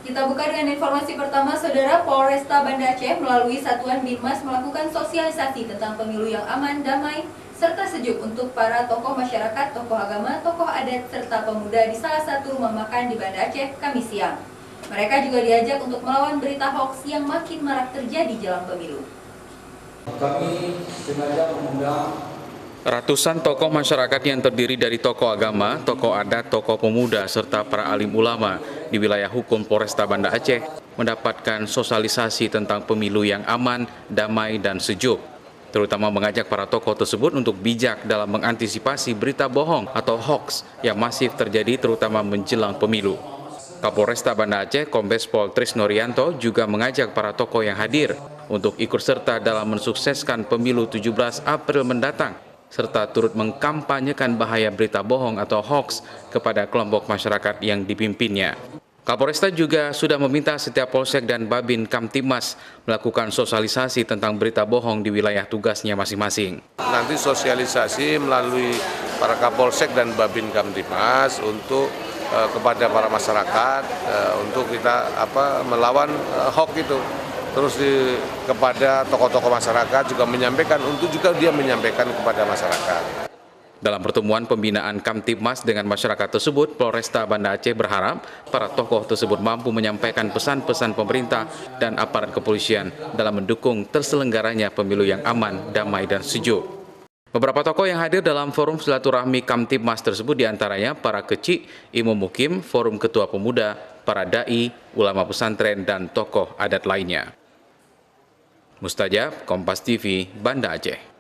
Kita buka dengan informasi pertama, Saudara. Polresta Banda Aceh melalui Satuan Binmas melakukan sosialisasi tentang pemilu yang aman, damai, serta sejuk untuk para tokoh masyarakat, tokoh agama, tokoh adat, serta pemuda di salah satu rumah makan di Banda Aceh, Kamis siang. Mereka juga diajak untuk melawan berita hoaks yang makin marak terjadi jelang pemilu. Kami sengaja mengundang ratusan tokoh masyarakat yang terdiri dari tokoh agama, tokoh adat, tokoh pemuda, serta para alim ulama di wilayah hukum Polresta Banda Aceh mendapatkan sosialisasi tentang pemilu yang aman, damai, dan sejuk. Terutama mengajak para tokoh tersebut untuk bijak dalam mengantisipasi berita bohong atau hoax yang masif terjadi terutama menjelang pemilu. Kapolresta Banda Aceh, Kombes Pol Trisno Rianto juga mengajak para tokoh yang hadir untuk ikut serta dalam mensukseskan pemilu 17 April mendatang, serta turut mengkampanyekan bahaya berita bohong atau hoax kepada kelompok masyarakat yang dipimpinnya. Kapolresta juga sudah meminta setiap polsek dan babin Kamtibmas melakukan sosialisasi tentang berita bohong di wilayah tugasnya masing-masing. Nanti sosialisasi melalui para kapolsek dan babin Kamtibmas untuk kepada para masyarakat untuk kita melawan hoax itu. Terus kepada tokoh-tokoh masyarakat juga menyampaikan untuk juga dia menyampaikan kepada masyarakat. Dalam pertemuan pembinaan Kamtibmas dengan masyarakat tersebut, Polresta Banda Aceh berharap para tokoh tersebut mampu menyampaikan pesan-pesan pemerintah dan aparat kepolisian dalam mendukung terselenggaranya pemilu yang aman, damai, dan sejuk. Beberapa tokoh yang hadir dalam forum silaturahmi Kamtibmas tersebut diantaranya para kecik, imam mukim, forum ketua pemuda, para dai, ulama pesantren, dan tokoh adat lainnya. Mustajab, Kompas TV, Banda Aceh.